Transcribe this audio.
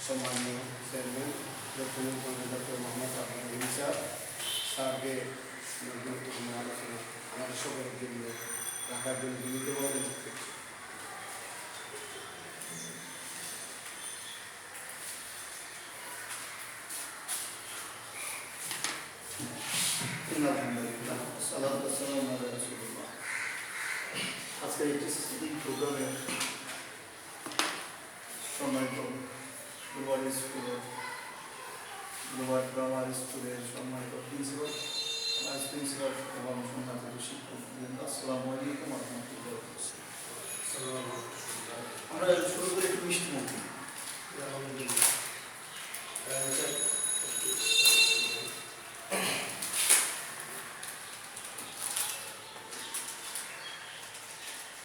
সম্মানীয় chairman lieutenant colonel doctor Mohammad Abdul Rahim স্যারকে গুরুত্বপূর্ণ আলোচনা আমাদের সকলের জন্য রাখার জন্য বিনীতভাবে আজকের একটি প্রোগ্রামে সম্মানিত গ্লোবাল স্কুলের গ্লোবাল প্রাইমারি স্কুলের সম্মানিত প্রিন্সিপাল ভাইস প্রিন্সিপাল এবং সম্মানিত শিক্ষক বৃন্দ, আসসালামু আলাইকুম ওয়া রাহমাতুল্লাহি ওয়া বারাকাতুহু। আমরা